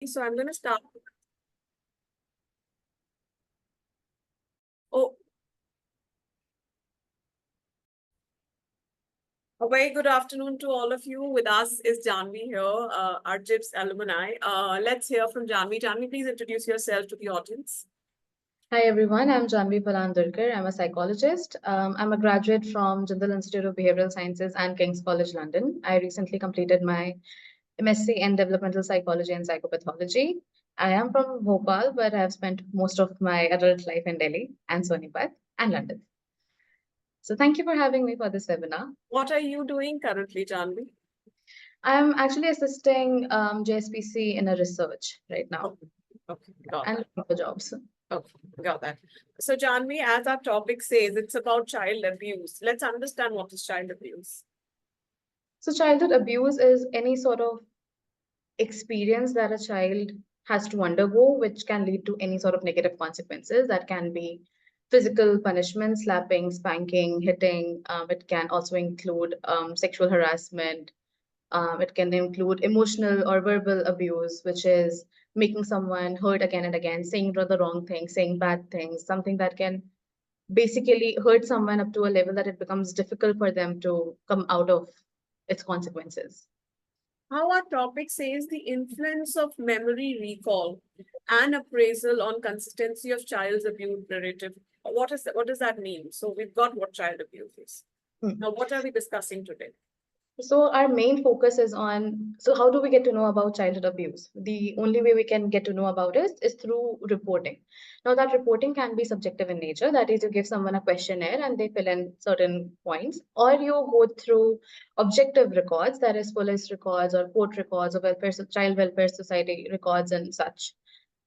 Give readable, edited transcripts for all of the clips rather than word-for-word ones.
So I'm going to start. Oh, a very good afternoon to all of you. With us is Janhavi here, our JIPS alumni. Let's hear from Janhavi. Janhavi, please introduce yourself to the audience. Hi everyone, I'm Janhavi Palandurkar. I'm a psychologist. I'm a graduate from Jindal Institute of Behavioural Sciences and King's College London. I recently completed my MSc in Developmental Psychology and Psychopathology. I am from Bhopal, but I have spent most of my adult life in Delhi and Sonipat and London. So thank you for having me for this webinar. What are you doing currently, Janhavi? I'm actually assisting JSPC in a research right now. Okay, got and that. looking for jobs. Okay, got that. So Janhavi, as our topic says, it's about child abuse. Let's understand what is child abuse. So childhood abuse is any sort of experience that a child has to undergo, which can lead to any sort of negative consequences. That can be physical punishment, slapping, spanking, hitting. It can also include sexual harassment. It can include emotional or verbal abuse, which is making someone hurt again and again, saying the wrong thing, saying bad things, something that can basically hurt someone up to a level that it becomes difficult for them to come out of its consequences. How our topic says the influence of memory recall and appraisal on consistency of child's abuse narrative. What does that mean? So we've got what child abuse is. Now, what are we discussing today? So our main focus is on, so how do we get to know about childhood abuse? The only way we can get to know about it is through reporting. Now that reporting can be subjective in nature. That is, you give someone a questionnaire and they fill in certain points, or you go through objective records, that is police records or court records or child welfare society records and such.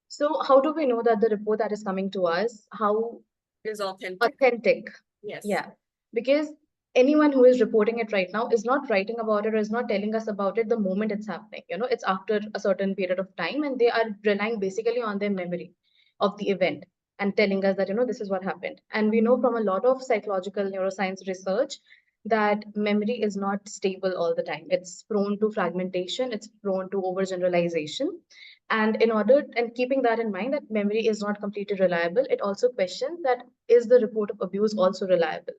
So how do we know that the report that is coming to us, how is authentic? Authentic. Yes. Yeah. Because anyone who is reporting it right now is not writing about it or is not telling us about it the moment it's happening. It's after a certain period of time and they are relying basically on their memory of the event and telling us that, this is what happened. And we know from a lot of psychological neuroscience research that memory is not stable all the time. It's prone to fragmentation, it's prone to overgeneralization. And keeping that in mind, that memory is not completely reliable, it also questions that is the report of abuse also reliable?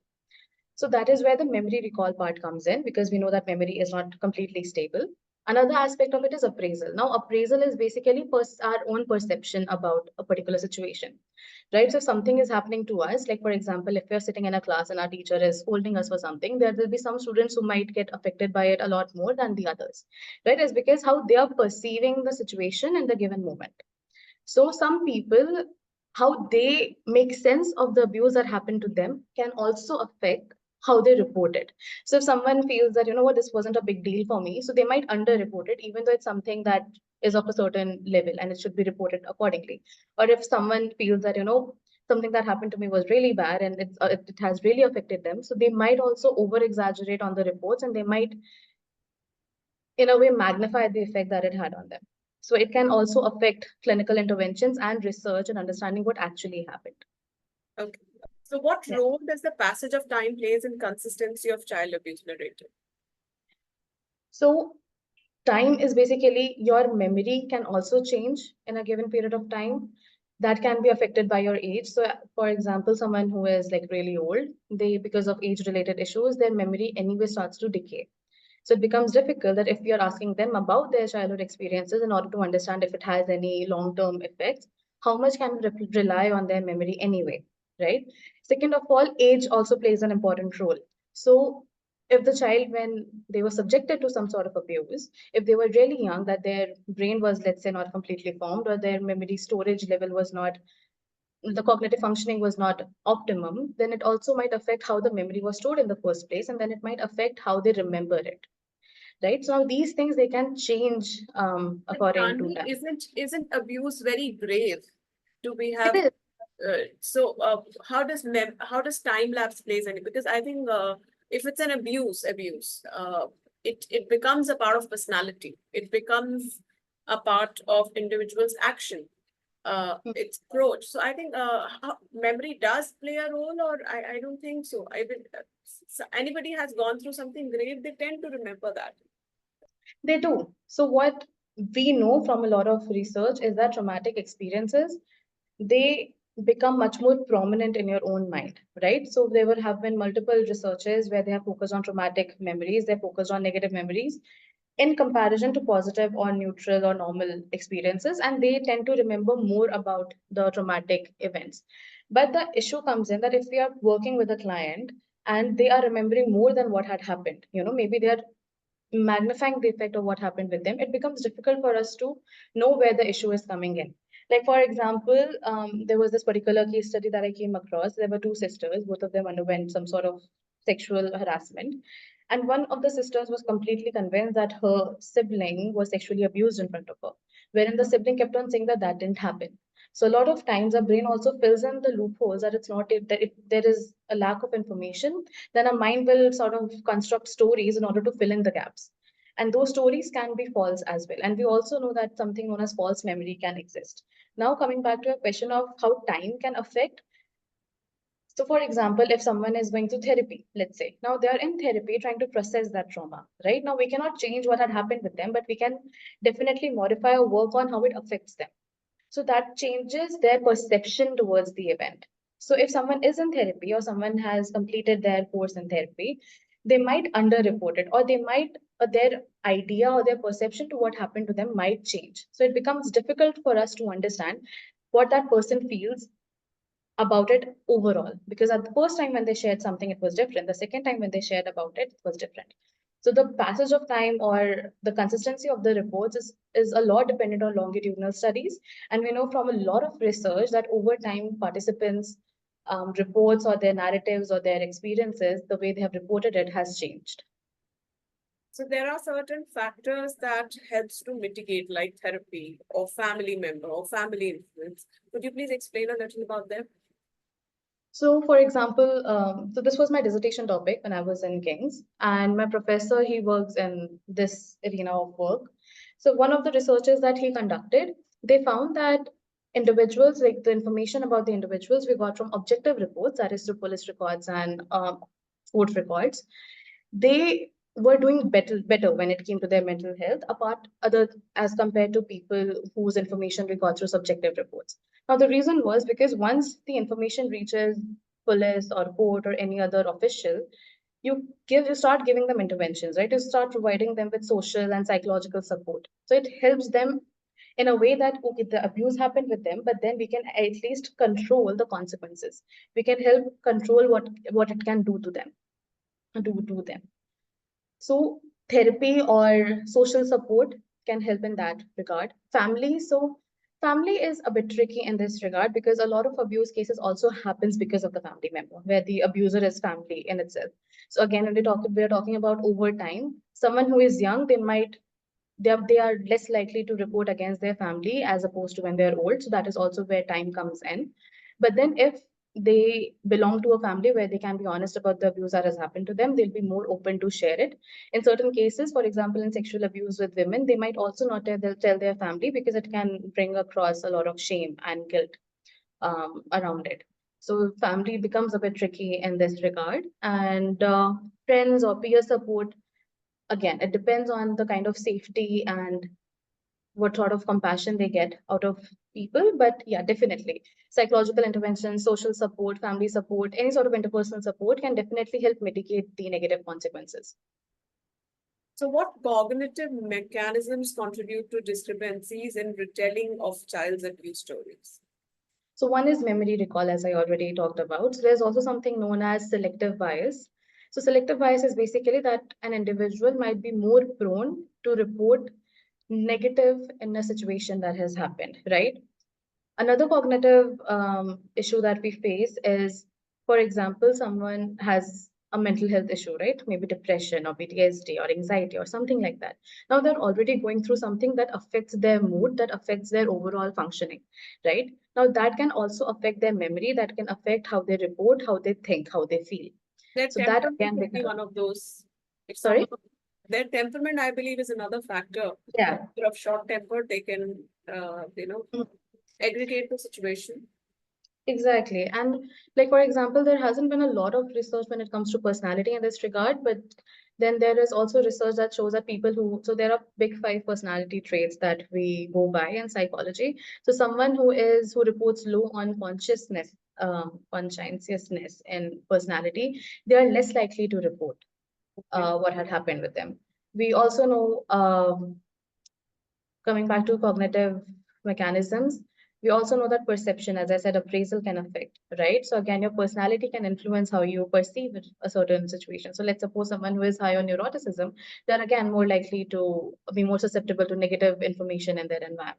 So that is where the memory recall part comes in, because we know that memory is not completely stable. Another aspect of it is appraisal. Now, appraisal is basically our own perception about a particular situation, right? So if something is happening to us, like for example, if we're sitting in a class and our teacher is scolding us for something, there will be some students who might get affected by it a lot more than the others, right? It's because how they are perceiving the situation in the given moment. So some people, how they make sense of the abuse that happened to them can also affect how they report it. So if someone feels that, what, this wasn't a big deal for me, so they might underreport it, even though it's something that is of a certain level and it should be reported accordingly. Or if someone feels that, something that happened to me was really bad and it has really affected them, so they might also over exaggerate on the reports and they might in a way magnify the effect that it had on them. So it can also affect clinical interventions and research and understanding what actually happened. Okay. So what role does the passage of time plays in consistency of child abuse narrative? So time is basically your memory can also change in a given period of time. That can be affected by your age. So for example, someone who is like really old, because of age related issues, their memory anyway starts to decay. So it becomes difficult that if you're asking them about their childhood experiences in order to understand if it has any long-term effects, how much can we rely on their memory anyway, right? Second of all, age also plays an important role. So if the child, when they were subjected to some sort of abuse, if they were really young, that their brain was, let's say, not completely formed or their memory storage level was not, the cognitive functioning was not optimum, then it also might affect how the memory was stored in the first place, and then it might affect how they remember it, right? So now these things, they can change according to time. Isn't abuse very grave? Do we have It how does time lapse plays any? Because I think if it's an abuse, it becomes a part of personality. It becomes a part of individual's action. Its approach. So I think memory does play a role, or I don't think so. So anybody has gone through something grave, they tend to remember that. They do. So what we know from a lot of research is that traumatic experiences, they become much more prominent in your own mind, right? So there will have been multiple researches where they have focused on traumatic memories, they're focused on negative memories in comparison to positive or neutral or normal experiences, and they tend to remember more about the traumatic events. But the issue comes in that if we are working with a client and they are remembering more than what had happened, maybe they are magnifying the effect of what happened with them, it becomes difficult for us to know where the issue is coming in. Like, for example, there was this particular case study that I came across. There were two sisters, both of them underwent some sort of sexual harassment. And one of the sisters was completely convinced that her sibling was sexually abused in front of her, wherein the sibling kept on saying that that didn't happen. So a lot of times our brain also fills in the loopholes that it's not that if there is a lack of information, then our mind will sort of construct stories in order to fill in the gaps. And those stories can be false as well. And we also know that something known as false memory can exist. Now, coming back to a question of how time can affect. So, for example, if someone is going to therapy, let's say, now they are in therapy trying to process that trauma, right? Now, we cannot change what had happened with them, but we can definitely modify or work on how it affects them. So that changes their perception towards the event. So if someone is in therapy or someone has completed their course in therapy, they might underreport it, or they might their idea or their perception to what happened to them might change. So it becomes difficult for us to understand what that person feels about it overall, because at the first time when they shared something it was different, the second time when they shared about it it was different. So the passage of time or the consistency of the reports is a lot dependent on longitudinal studies. And we know from a lot of research that over time participants reports or their narratives or their experiences, the way they have reported it has changed. So there are certain factors that helps to mitigate, like therapy or family member or family influence. Could you please explain a little about them? So, for example, so this was my dissertation topic when I was in King's, and my professor, he works in this arena of work. So, one of the researches that he conducted, they found that individuals, like the information about the individuals we got from objective reports, that is through police records and court records, they were doing better when it came to their mental health, apart other as compared to people whose information we got through subjective reports. Now, the reason was because once the information reaches police or court or any other official, you start giving them interventions, right? You start providing them with social and psychological support. So it helps them in a way that okay, the abuse happened with them, but then we can at least control the consequences. We can help control what it can do to them. So therapy or social support can help in that regard. Family is a bit tricky in this regard because a lot of abuse cases also happens because of the family member, where the abuser is family in itself. So again, when we're talking about over time, someone who is young, they are less likely to report against their family as opposed to when they're old. So that is also where time comes in. But then if they belong to a family where they can be honest about the abuse that has happened to them, they'll be more open to share it. In certain cases, for example, in sexual abuse with women, they might also not tell their family because it can bring across a lot of shame and guilt around it. So family becomes a bit tricky in this regard. And friends or peer support, again, it depends on the kind of safety and what sort of compassion they get out of people. But yeah, definitely. Psychological intervention, social support, family support, any sort of interpersonal support can definitely help mitigate the negative consequences. So what cognitive mechanisms contribute to discrepancies in retelling of child's abuse stories? So one is memory recall, as I already talked about. So there's also something known as selective bias. So selective bias is basically that an individual might be more prone to report negative in a situation that has happened, right? Another cognitive issue that we face is, for example, someone has a mental health issue, right? Maybe depression or PTSD or anxiety or something like that. Now they're already going through something that affects their mood, that affects their overall functioning, right? Now that can also affect their memory, that can affect how they report, how they think, how they feel. Their So that temperament again could be becomes, one of those. If sorry? someone, their temperament, I believe, is another factor. Yeah. If they're of short temper, they can, aggregate the situation. Exactly. And like, for example, there hasn't been a lot of research when it comes to personality in this regard, but Then there is also research that shows that people who, so there are big 5 personality traits that we go by in psychology. So someone who reports low on conscientiousness and personality, they are less likely to report what had happened with them. We also know, coming back to cognitive mechanisms, we also know that perception, as I said, appraisal can affect, right? So again, your personality can influence how you perceive a certain situation. So let's suppose someone who is high on neuroticism, they're again more likely to be more susceptible to negative information in their environment.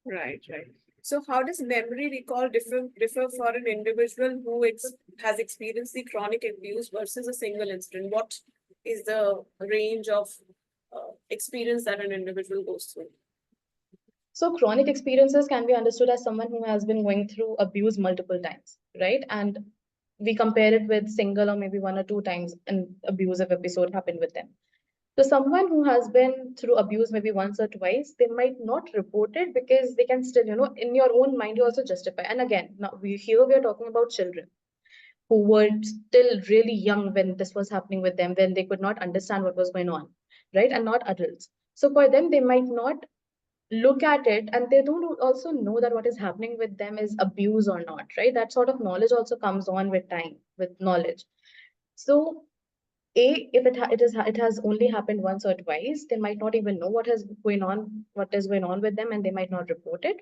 Right, right. So how does memory recall differ for an individual who has experienced the chronic abuse versus a single incident? What is the range of experience that an individual goes through? So chronic experiences can be understood as someone who has been going through abuse multiple times, right? And we compare it with single or maybe 1 or 2 times an abusive episode happened with them. So someone who has been through abuse maybe once or twice, they might not report it because they can still, in your own mind, you also justify. And again, now we are talking about children who were still really young when this was happening with them, when they could not understand what was going on, right? And not adults. So for them, they might not look at it and they don't also know that what is happening with them is abuse or not, right? That sort of knowledge also comes on with time, with knowledge. So if it has only happened once or twice, they might not even know what is going on with them, and they might not report it.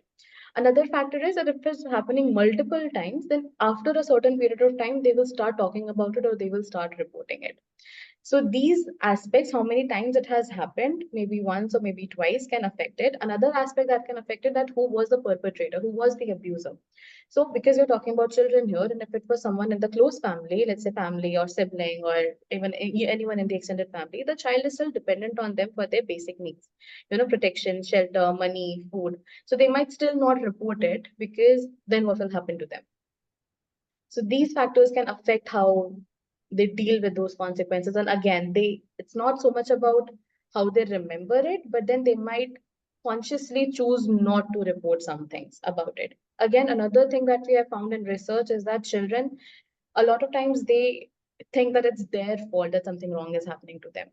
Another factor is that if it's happening multiple times, then after a certain period of time, they will start talking about it or they will start reporting it. So these aspects, how many times it has happened, maybe once or maybe twice, can affect it. Another aspect that can affect it, that who was the perpetrator, who was the abuser. So because you're talking about children here, and if it was someone in the close family, let's say family or sibling or even anyone in the extended family, the child is still dependent on them for their basic needs, protection, shelter, money, food. So they might still not report it because then what will happen to them? So these factors can affect how they deal with those consequences. And again, it's not so much about how they remember it, but then they might consciously choose not to report some things about it. Again, another thing that we have found in research is that children, a lot of times they think that it's their fault that something wrong is happening to them,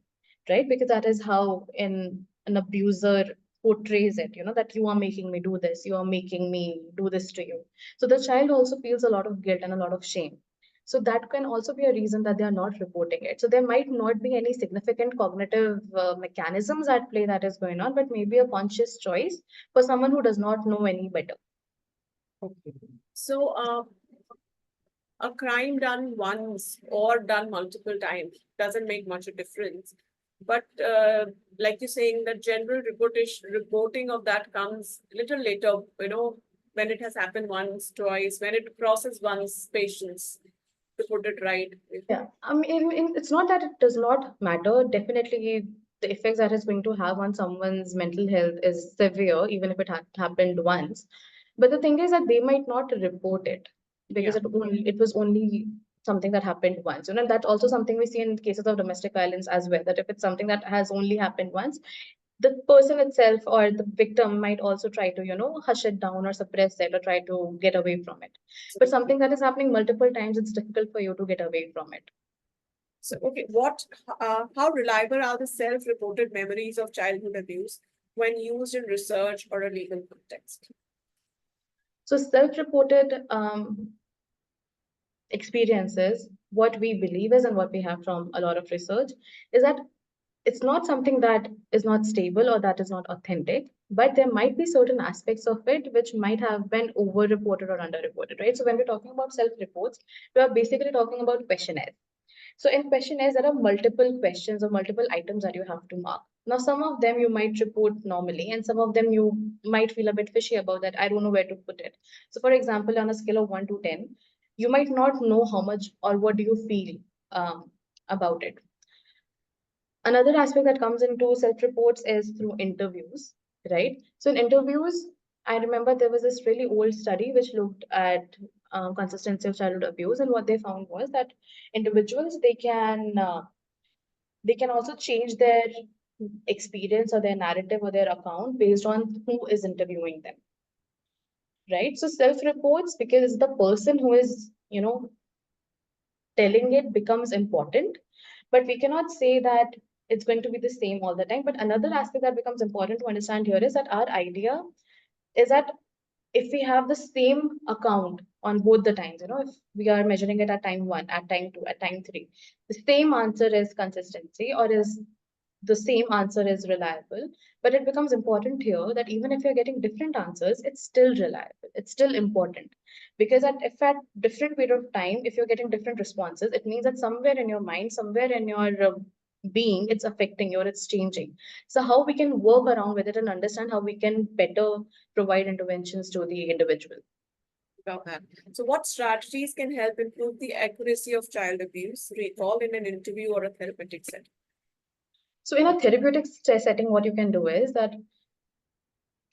right? Because that is how an abuser portrays it, that you are making me do this, you are making me do this to you. So the child also feels a lot of guilt and a lot of shame. So that can also be a reason that they are not reporting it. So there might not be any significant cognitive mechanisms at play that is going on, but maybe a conscious choice for someone who does not know any better. Okay. So a crime done once or done multiple times doesn't make much a difference. But like you're saying, the general reporting of that comes a little later, when it has happened once, twice, when it crosses one's patience, to put it right. Yeah, I mean, it's not that it does not matter. Definitely, the effects that it's going to have on someone's mental health is severe, even if it had happened once. But the thing is that they might not report it because Yeah. it was only something that happened once. And that's also something we see in cases of domestic violence as well. That if it's something that has only happened once, the person itself or the victim might also try to, hush it down or suppress it or try to get away from it. But something that is happening multiple times, it's difficult for you to get away from it. So, okay, how reliable are the self-reported memories of childhood abuse when used in research or a legal context? So self-reported experiences, what we believe is and what we have from a lot of research is that it's not something that is not stable or that is not authentic, but there might be certain aspects of it which might have been over-reported or under-reported, right? So when we're talking about self-reports, we are basically talking about questionnaires. So in questionnaires, there are multiple questions or multiple items that you have to mark. Now, some of them you might report normally, and some of them you might feel a bit fishy about that. I don't know where to put it. So, for example, on a scale of 1 to 10, you might not know how much or what do you feel about it. Another aspect that comes into self-reports is through interviews, right? So in interviews, I remember there was this really old study which looked at consistency of childhood abuse, and what they found was that individuals they can also change their experience or their narrative or their account based on who is interviewing them, right? So self-reports, because the person who is telling it becomes important, but we cannot say that it's going to be the same all the time. But another aspect that becomes important to understand here is that our idea is that if we have the same account on both the times, if we are measuring it at time 1, at time 2, at time 3, the same answer is consistency, or is the same answer is reliable. But it becomes important here that even if you're getting different answers, it's still reliable. It's still important. Because if at different period of time, if you're getting different responses, it means that somewhere in your mind, somewhere in your being, it's affecting you or it's changing. So how we can work around with it and understand how we can better provide interventions to the individual. About that. So what strategies can help improve the accuracy of child abuse recall in an interview or a therapeutic setting? So in a therapeutic setting, what you can do is that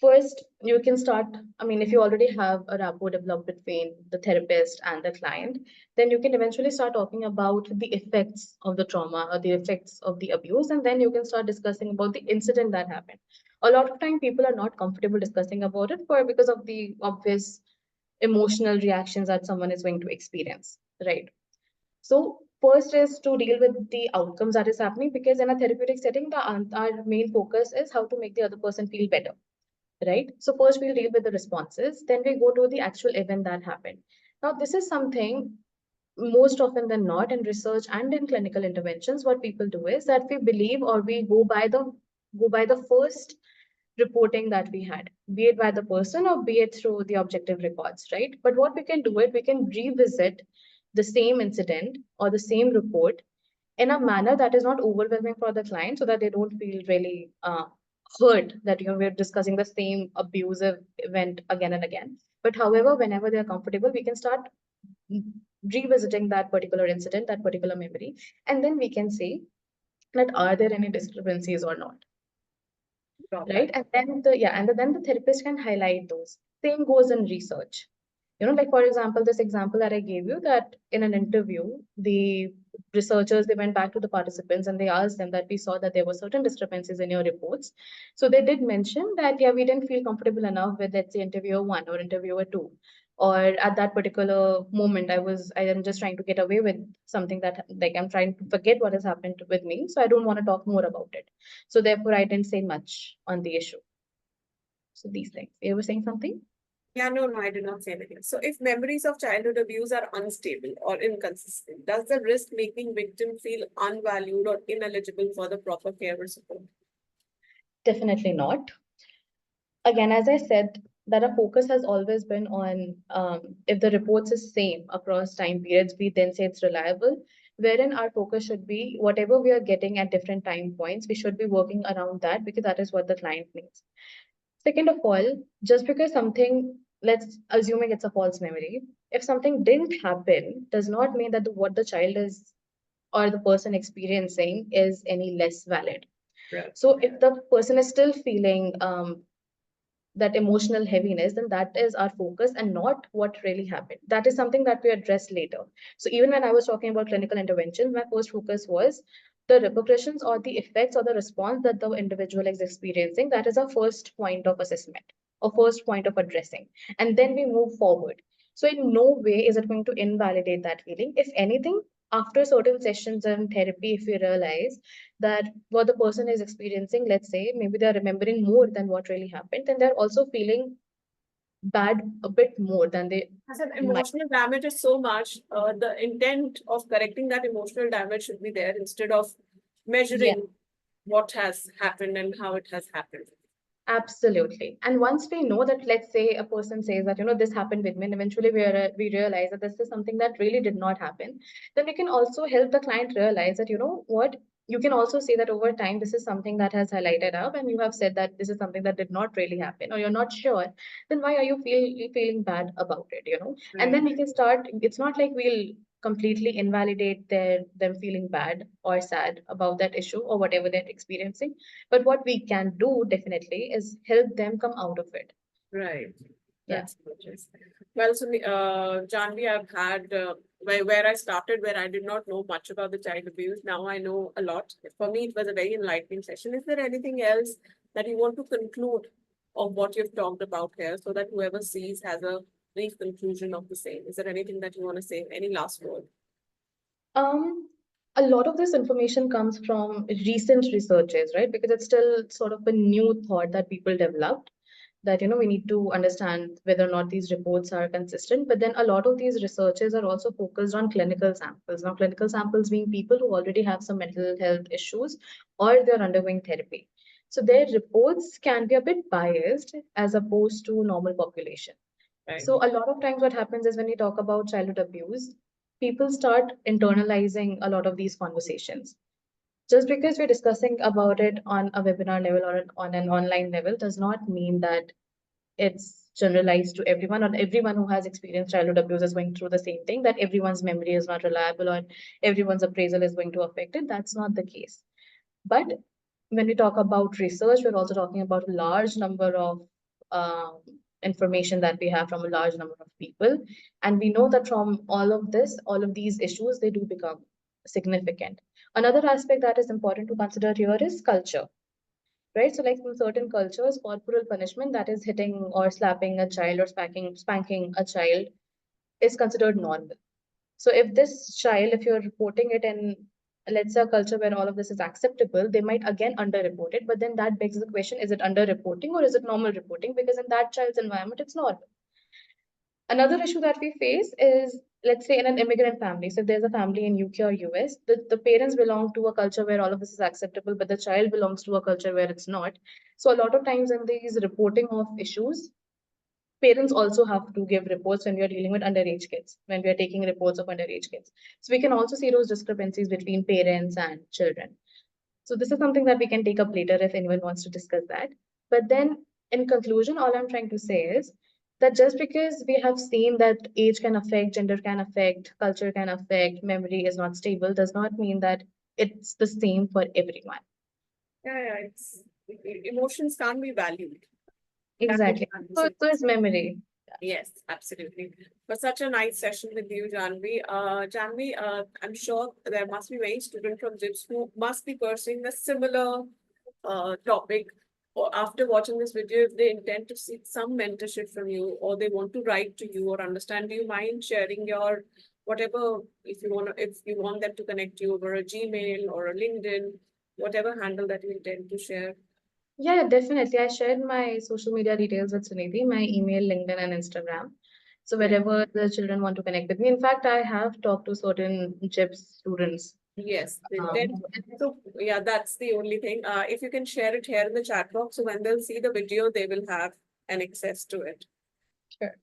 first, you can start. I mean, if you already have a rapport developed between the therapist and the client, then you can eventually start talking about the effects of the trauma or the effects of the abuse, and then you can start discussing about the incident that happened. A lot of time, people are not comfortable discussing about it because of the obvious emotional reactions that someone is going to experience, right? So first is to deal with the outcomes that is happening, because in a therapeutic setting, our main focus is how to make the other person feel better, right? So first we'll deal with the responses, then we go to the actual event that happened. Now, this is something most often than not in research and in clinical interventions, what people do is that we believe or we go by the first reporting that we had, be it by the person or be it through the objective records, right? But what we can do is we can revisit the same incident or the same report in a manner that is not overwhelming for the client, so that they don't feel really hurt that we're discussing the same abusive event again and again. But however, whenever they're comfortable, we can start revisiting that particular incident, that particular memory, and then we can say that are there any discrepancies or not, right? And then the therapist can highlight those. Same goes in research. Like for example, this example that I gave you, that in an interview, the researchers, they went back to the participants and they asked them that we saw that there were certain discrepancies in your reports. So they did mention that, yeah, we didn't feel comfortable enough with, let's say, interviewer 1 or interviewer 2. Or at that particular moment, I am just trying to get away with something that, like, I'm trying to forget what has happened with me. So I don't want to talk more about it. So therefore, I didn't say much on the issue. So these things. You were saying something? Yeah, no, I did not say anything. So if memories of childhood abuse are unstable or inconsistent, does the risk making victim feel unvalued or ineligible for the proper care or support? Definitely not. Again, as I said, that our focus has always been on, if the reports is same across time periods, we then say it's reliable, wherein our focus should be whatever we are getting at different time points, we should be working around that, because that is what the client needs. Second of all, just because something, let's assuming it's a false memory, if something didn't happen, does not mean that what the child is or the person experiencing is any less valid. Right. So if the person is still feeling that emotional heaviness, then that is our focus and not what really happened. That is something that we address later. So even when I was talking about clinical interventions, my first focus was the repercussions or the effects or the response that the individual is experiencing. That is our first point of assessment or first point of addressing. And then we move forward. So in no way is it going to invalidate that feeling. If anything, after certain sessions in therapy, if we realize that what the person is experiencing, let's say maybe they're remembering more than what really happened, then they're also feeling bad a bit more than they As an might. emotional damage is so much, the intent of correcting that emotional damage should be there instead of Yeah, measuring what has happened and how it has happened. absolutely. And once we know that, let's say a person says that, this happened with me, and eventually we realize that this is something that really did not happen, then we can also help the client realize that, what, you can also say that over time, this is something that has highlighted up, and you have said that this is something that did not really happen, or you're not sure, then why are you feeling bad about it? And then we can start, it's not like we'll completely invalidate them feeling bad or sad about that issue or whatever they're experiencing. But what we can do definitely is help them come out of it. Right. Yeah. That's interesting. Well, so Janvi, I've had where I started, where I did not know much about the child abuse. Now I know a lot. For me, it was a very enlightening session. Is there anything else that you want to conclude of what you've talked about here, so that whoever sees has a brief conclusion of the same? Is there anything that you want to say? Any last word? Um, A lot of this information comes from recent researches, right? Because it's still sort of a new thought that people developed, that we need to understand whether or not these reports are consistent. But then a lot of these researches are also focused on clinical samples. Now, clinical samples being people who already have some mental health issues or they're undergoing therapy. So their reports can be a bit biased as opposed to normal population. Right. So a lot of times what happens is when we talk about childhood abuse, people start internalizing a lot of these conversations. Just because we're discussing about it on a webinar level or on an online level does not mean that it's generalized to everyone, or everyone who has experienced childhood abuse is going through the same thing, that everyone's memory is not reliable or everyone's appraisal is going to affect it. That's not the case. But when we talk about research, we're also talking about a large number of um, information that we have from a large number of people. And we know that from all of this, all of these issues, they do become significant. Another aspect that is important to consider here is culture, right? So, like in certain cultures, corporal punishment, that is hitting or slapping a child or spanking a child, is considered normal. So if this child, if you're reporting it in, let's say, a culture where all of this is acceptable, they might again underreport it. But then that begs the question, is it underreporting or is it normal reporting? Because in that child's environment, it's normal. Another issue that we face is, let's say, in an immigrant family. So if there's a family in UK or US, the parents belong to a culture where all of this is acceptable, but the child belongs to a culture where it's not. So a lot of times in these reporting of issues, parents also have to give reports when we are dealing with underage kids, when we are taking reports of underage kids. So we can also see those discrepancies between parents and children. So this is something that we can take up later if anyone wants to discuss that. But then in conclusion, all I'm trying to say is that just because we have seen that age can affect, gender can affect, culture can affect, memory is not stable, does not mean that it's the same for everyone. Yeah, it's emotions can't be valued. Exactly. So is memory. Yes, absolutely. For such a nice session with you, Janhavi. Janhavi, I'm sure there must be many students from JIPS who must be pursuing a similar topic, or after watching this video, if they intend to seek some mentorship from you, or they want to write to you or understand, do you mind sharing your whatever, if you want them to connect you over a Gmail or a LinkedIn, whatever handle that you intend to share? Yeah, definitely. I shared my social media details with Sunidhi, my email, LinkedIn, and Instagram. So Yeah. wherever the children want to connect with me. In fact, I have talked to certain JIPS students. Yes, Um, so yeah, that's the only thing. If you can share it here in the chat box, so when they'll see the video, they will have an access to it. Sure.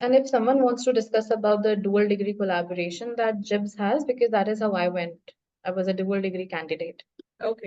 And if someone wants to discuss about the dual degree collaboration that JIPS has, because that is how I went. I was a dual degree candidate. Okay.